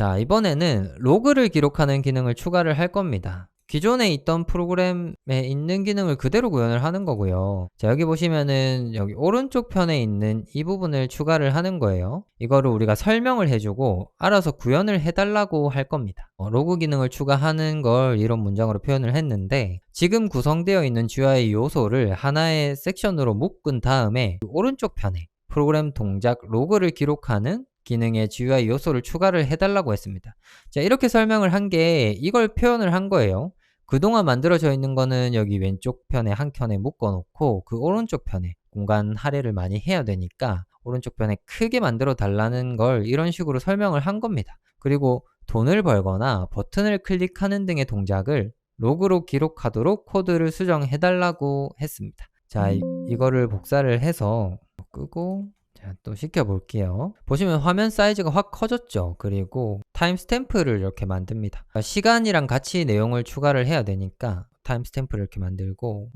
자, 이번에는 로그를 기록하는 기능을 추가를 할 겁니다. 기존에 있던 프로그램에 있는 기능을 그대로 구현을 하는 거고요. 자, 여기 보시면은 여기 오른쪽 편에 있는 이 부분을 추가를 하는 거예요. 이거를 우리가 설명을 해주고 알아서 구현을 해달라고 할 겁니다. 로그 기능을 추가하는 걸 이런 문장으로 표현을 했는데, 지금 구성되어 있는 GUI 요소를 하나의 섹션으로 묶은 다음에 오른쪽 편에 프로그램 동작 로그를 기록하는 기능의 GUI 요소를 추가를 해달라고 했습니다. 자, 이렇게 설명을 한 게 이걸 표현을 한 거예요. 그동안 만들어져 있는 거는 여기 왼쪽 편에 한 켠에 묶어 놓고 그 오른쪽 편에 공간 할애를 많이 해야 되니까 오른쪽 편에 크게 만들어 달라는 걸 이런 식으로 설명을 한 겁니다. 그리고 돈을 벌거나 버튼을 클릭하는 등의 동작을 로그로 기록하도록 코드를 수정해 달라고 했습니다. 자, 이거를 복사를 해서 끄고 자, 또 시켜볼게요. 보시면 화면 사이즈가 확 커졌죠. 그리고 타임스탬프를 이렇게 만듭니다. 시간이랑 같이 내용을 추가를 해야 되니까 타임스탬프를 이렇게 만들고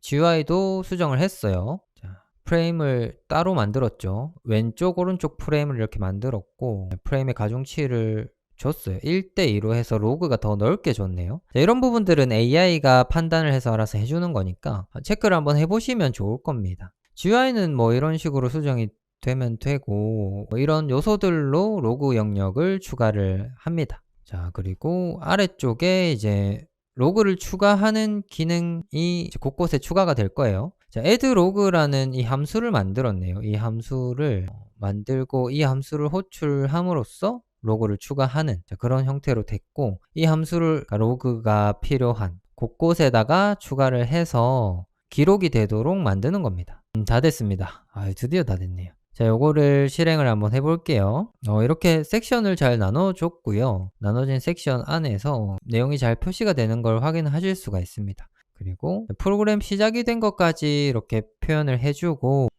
GUI도 수정을 했어요. 자, 프레임을 따로 만들었죠. 왼쪽 오른쪽 프레임을 이렇게 만들었고 프레임의 가중치를 줬어요. 1:2로 해서 로그가 더 넓게 줬네요. 자, 이런 부분들은 AI가 판단을 해서 알아서 해주는 거니까 체크를 한번 해보시면 좋을 겁니다. GUI는 뭐 이런 식으로 수정이 되면 되고 이런 요소들로 로그 영역을 추가를 합니다. 자, 그리고 아래쪽에 이제 로그를 추가하는 기능이 곳곳에 추가가 될 거예요. 자, addLog라는 이 함수를 만들었네요. 이 함수를 만들고 이 함수를 호출함으로써 로그를 추가하는 그런 형태로 됐고, 이 함수를 로그가 필요한 곳곳에다가 추가를 해서 기록이 되도록 만드는 겁니다. 다 됐습니다. 드디어 다 됐네요. 자, 요거를 실행을 한번 해볼게요. 이렇게 섹션을 잘 나눠줬고요. 나눠진 섹션 안에서 내용이 잘 표시가 되는 걸 확인하실 수가 있습니다. 그리고 프로그램 시작이 된 것까지 이렇게 표현을 해주고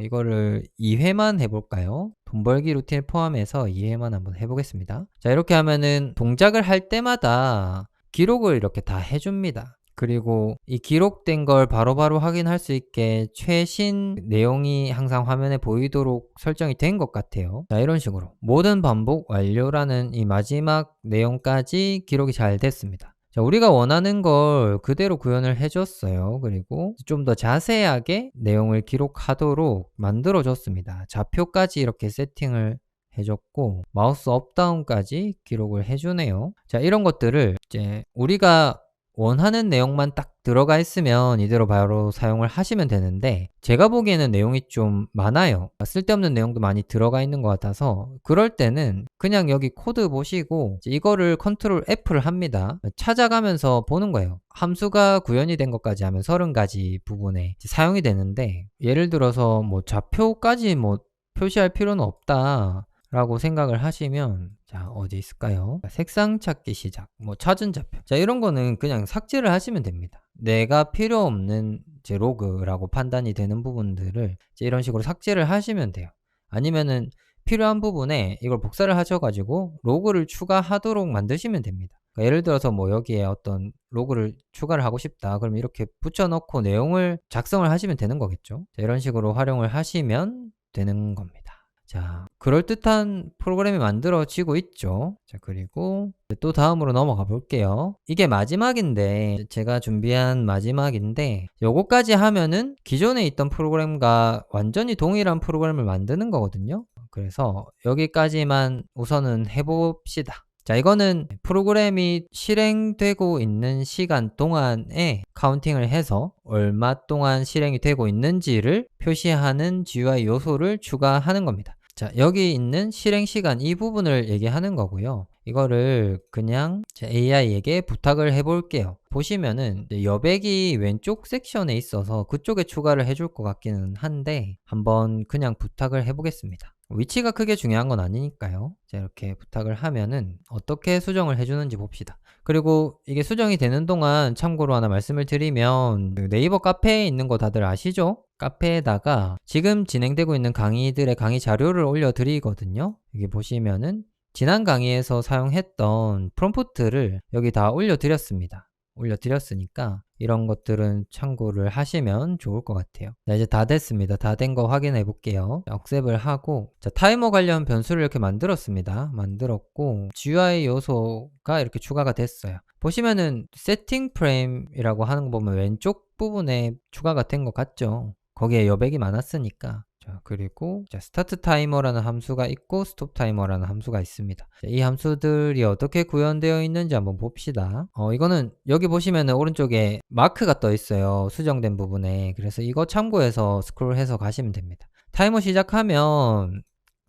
이거를 2회만 해볼까요? 돈 벌기 루틴을 포함해서 2회만 한번 해보겠습니다. 자, 이렇게 하면은 동작을 할 때마다 기록을 이렇게 다 해줍니다. 그리고 이 기록된 걸 바로바로 확인할 수 있게 최신 내용이 항상 화면에 보이도록 설정이 된 것 같아요. 자, 이런 식으로 모든 반복 완료라는 이 마지막 내용까지 기록이 잘 됐습니다. 자, 우리가 원하는 걸 그대로 구현을 해줬어요. 그리고 좀 더 자세하게 내용을 기록하도록 만들어줬습니다. 좌표까지 이렇게 세팅을 해줬고 마우스 업다운까지 기록을 해주네요. 자, 이런 것들을 이제 우리가 원하는 내용만 딱 들어가 있으면 이대로 바로 사용을 하시면 되는데, 제가 보기에는 내용이 좀 많아요. 쓸데없는 내용도 많이 들어가 있는 것 같아서 그럴 때는 그냥 여기 코드 보시고 이거를 컨트롤 F를 합니다. 찾아가면서 보는 거예요. 함수가 구현이 된 것까지 하면 30가지 부분에 사용이 되는데, 예를 들어서 뭐 좌표까지 뭐 표시할 필요는 없다 라고 생각을 하시면, 자, 어디 있을까요? 색상 찾기 시작, 뭐 찾은 좌표. 자, 이런 거는 그냥 삭제를 하시면 됩니다. 내가 필요 없는 이제 로그라고 판단이 되는 부분들을 이제 이런 식으로 삭제를 하시면 돼요. 아니면은 필요한 부분에 이걸 복사를 하셔가지고 로그를 추가하도록 만드시면 됩니다. 그러니까 예를 들어서 뭐 여기에 어떤 로그를 추가를 하고 싶다. 그럼 이렇게 붙여넣고 내용을 작성을 하시면 되는 거겠죠. 자, 이런 식으로 활용을 하시면 되는 겁니다. 자, 그럴듯한 프로그램이 만들어지고 있죠. 자, 그리고 또 다음으로 넘어가 볼게요. 이게 마지막인데, 제가 준비한 마지막인데, 요거까지 하면은 기존에 있던 프로그램과 완전히 동일한 프로그램을 만드는 거거든요. 그래서 여기까지만 우선은 해봅시다. 자, 이거는 프로그램이 실행되고 있는 시간 동안에 카운팅을 해서 얼마 동안 실행이 되고 있는지를 표시하는 GUI 요소를 추가하는 겁니다. 자, 여기 있는 실행 시간 이 부분을 얘기하는 거고요. 이거를 그냥 AI에게 부탁을 해볼게요. 보시면은 여백이 왼쪽 섹션에 있어서 그쪽에 추가를 해줄 것 같기는 한데 한번 그냥 부탁을 해보겠습니다. 위치가 크게 중요한 건 아니니까요. 자, 이렇게 부탁을 하면은 어떻게 수정을 해주는지 봅시다. 그리고 이게 수정이 되는 동안 참고로 하나 말씀을 드리면, 네이버 카페에 있는 거 다들 아시죠? 카페에다가 지금 진행되고 있는 강의들의 강의 자료를 올려드리거든요. 여기 보시면은 지난 강의에서 사용했던 프롬프트를 여기 다 올려드렸습니다. 올려드렸으니까 이런 것들은 참고를 하시면 좋을 것 같아요. 자, 이제 다 됐습니다. 다 된 거 확인해 볼게요. 억셉을 하고, 자, 타이머 관련 변수를 이렇게 만들었습니다. 만들었고, GUI 요소가 이렇게 추가가 됐어요. 보시면은 세팅 프레임이라고 하는 거 보면 왼쪽 부분에 추가가 된 것 같죠? 거기에 여백이 많았으니까. 자, 그리고 스타트 타이머라는 함수가 있고 스톱 타이머라는 함수가 있습니다. 자, 이 함수들이 어떻게 구현되어 있는지 한번 봅시다. 이거는 여기 보시면은 오른쪽에 마크가 떠 있어요. 수정된 부분에. 그래서 이거 참고해서 스크롤해서 가시면 됩니다. 타이머 시작하면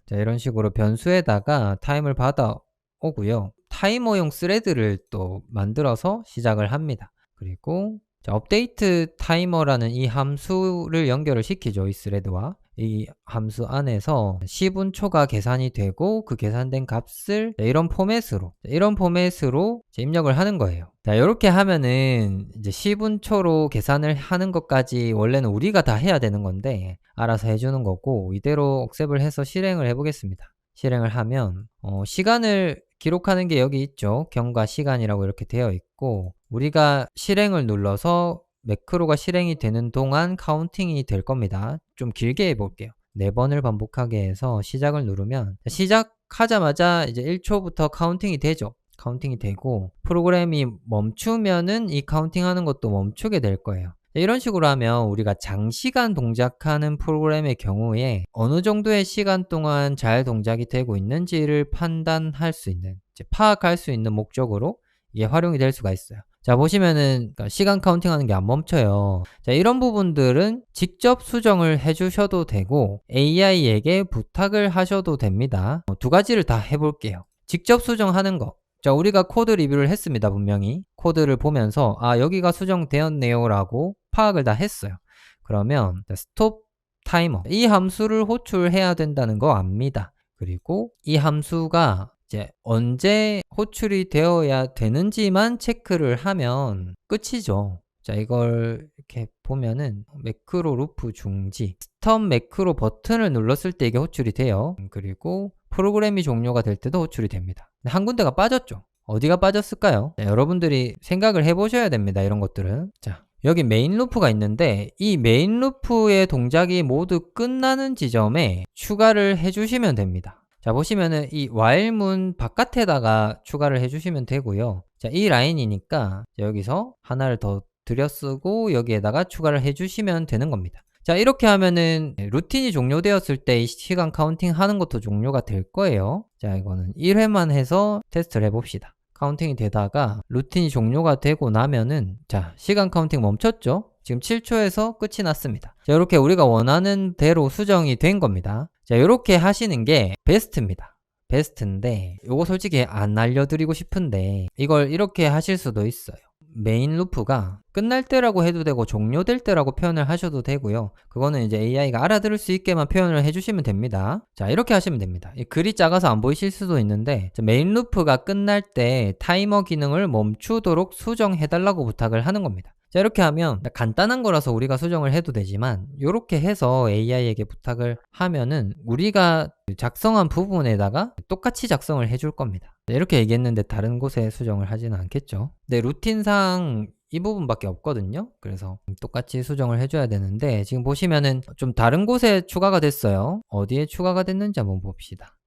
자, 이런 식으로 변수에다가 타임을 받아 오고요. 타이머용 스레드를 또 만들어서 시작을 합니다. 그리고 자, 업데이트 타이머라는 이 함수를 연결을 시키죠. 이 스레드와. 이 함수 안에서 10분 초가 계산이 되고 그 계산된 값을 이런 포맷으로 입력을 하는 거예요. 자, 이렇게 하면은 이제 10분 초로 계산을 하는 것까지 원래는 우리가 다 해야 되는 건데 알아서 해주는 거고, 이대로 억셉을 해서 실행을 해보겠습니다. 실행을 하면 시간을 기록하는 게 여기 있죠. 경과 시간이라고 이렇게 되어 있고, 우리가 실행을 눌러서 매크로가 실행이 되는 동안 카운팅이 될 겁니다. 좀 길게 해볼게요. 4번을 반복하게 해서 시작을 누르면 시작하자마자 이제 1초부터 카운팅이 되죠. 카운팅이 되고 프로그램이 멈추면은 이 카운팅하는 것도 멈추게 될 거예요. 이런 식으로 하면 우리가 장시간 동작하는 프로그램의 경우에 어느 정도의 시간 동안 잘 동작이 되고 있는지를 판단할 수 있는, 파악할 수 있는 목적으로 이게 활용이 될 수가 있어요. 자, 보시면은 시간 카운팅하는 게 안 멈춰요. 자, 이런 부분들은 직접 수정을 해주셔도 되고 AI에게 부탁을 하셔도 됩니다. 두 가지를 다 해볼게요. 직접 수정하는 거. 자, 우리가 코드 리뷰를 했습니다. 분명히 코드를 보면서 여기가 수정되었네요 라고 파악을 다 했어요. 그러면 스톱 타이머, 이 함수를 호출해야 된다는 거 압니다. 그리고 이 함수가 이제 언제 호출이 되어야 되는지만 체크를 하면 끝이죠. 자, 이걸 이렇게 보면은 매크로 루프 중지, 스톱 매크로 버튼을 눌렀을 때 이게 호출이 돼요. 그리고 프로그램이 종료가 될 때도 호출이 됩니다. 한 군데가 빠졌죠. 어디가 빠졌을까요? 자, 여러분들이 생각을 해보셔야 됩니다. 이런 것들은. 자, 여기 메인 루프가 있는데 이 메인 루프의 동작이 모두 끝나는 지점에 추가를 해주시면 됩니다. 자, 보시면은 이 while문 바깥에다가 추가를 해주시면 되고요. 자, 이 라인이니까 여기서 하나를 더 들여쓰고 여기에다가 추가를 해주시면 되는 겁니다. 자, 이렇게 하면은 루틴이 종료되었을 때 이 시간 카운팅 하는 것도 종료가 될 거예요. 자, 이거는 1회만 해서 테스트를 해봅시다. 카운팅이 되다가 루틴이 종료가 되고 나면은 자, 시간 카운팅 멈췄죠? 지금 7초에서 끝이 났습니다. 자, 이렇게 우리가 원하는 대로 수정이 된 겁니다. 자, 이렇게 하시는 게 베스트입니다. 베스트인데 요거 솔직히 안 알려드리고 싶은데 이걸 이렇게 하실 수도 있어요. 메인 루프가 끝날 때라고 해도 되고 종료될 때라고 표현을 하셔도 되고요. 그거는 이제 AI가 알아들을 수 있게만 표현을 해주시면 됩니다. 자, 이렇게 하시면 됩니다. 이 글이 작아서 안 보이실 수도 있는데 메인 루프가 끝날 때 타이머 기능을 멈추도록 수정해달라고 부탁을 하는 겁니다. 자, 이렇게 하면 간단한 거라서 우리가 수정을 해도 되지만 이렇게 해서 AI에게 부탁을 하면은 우리가 작성한 부분에다가 똑같이 작성을 해줄 겁니다. 이렇게 얘기했는데 다른 곳에 수정을 하지는 않겠죠. 네, 루틴상 이 부분밖에 없거든요. 그래서 똑같이 수정을 해줘야 되는데 지금 보시면은 좀 다른 곳에 추가가 됐어요. 어디에 추가가 됐는지 한번 봅시다.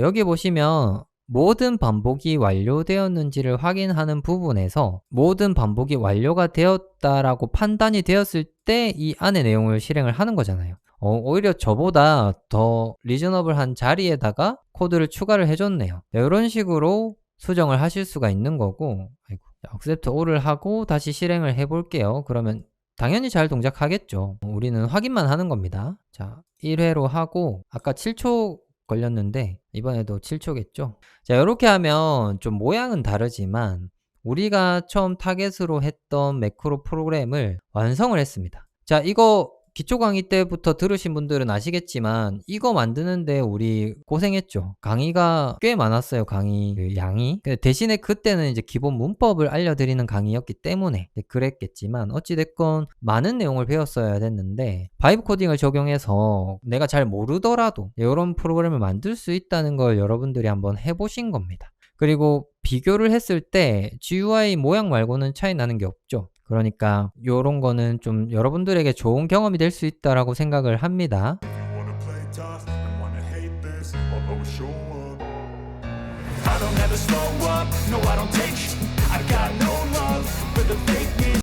여기 보시면 모든 반복이 완료되었는지를 확인하는 부분에서 모든 반복이 완료가 되었다라고 판단이 되었을 때 이 안의 내용을 실행을 하는 거잖아요. 오히려 저보다 더 리저너블한 자리에다가 코드를 추가를 해줬네요. 이런 식으로 수정을 하실 수가 있는 거고, accept all을 하고 다시 실행을 해볼게요. 그러면 당연히 잘 동작하겠죠. 우리는 확인만 하는 겁니다. 자, 1회로 하고 아까 7초 걸렸는데 이번에도 7초겠죠. 자, 이렇게 하면 좀 모양은 다르지만 우리가 처음 타겟으로 했던 매크로 프로그램을 완성을 했습니다. 자, 이거 기초 강의 때부터 들으신 분들은 아시겠지만 이거 만드는데 우리 고생했죠. 강의가 꽤 많았어요. 강의 양이. 대신에 그때는 이제 기본 문법을 알려드리는 강의였기 때문에 그랬겠지만 어찌됐건 많은 내용을 배웠어야 됐는데 바이브 코딩을 적용해서 내가 잘 모르더라도 이런 프로그램을 만들 수 있다는 걸 여러분들이 한번 해보신 겁니다. 그리고 비교를 했을 때 GUI 모양 말고는 차이 나는 게 없죠. 그러니까 요런 거는 좀 여러분들에게 좋은 경험이 될 수 있다라고 생각을 합니다. I don't ever slow up, no I don't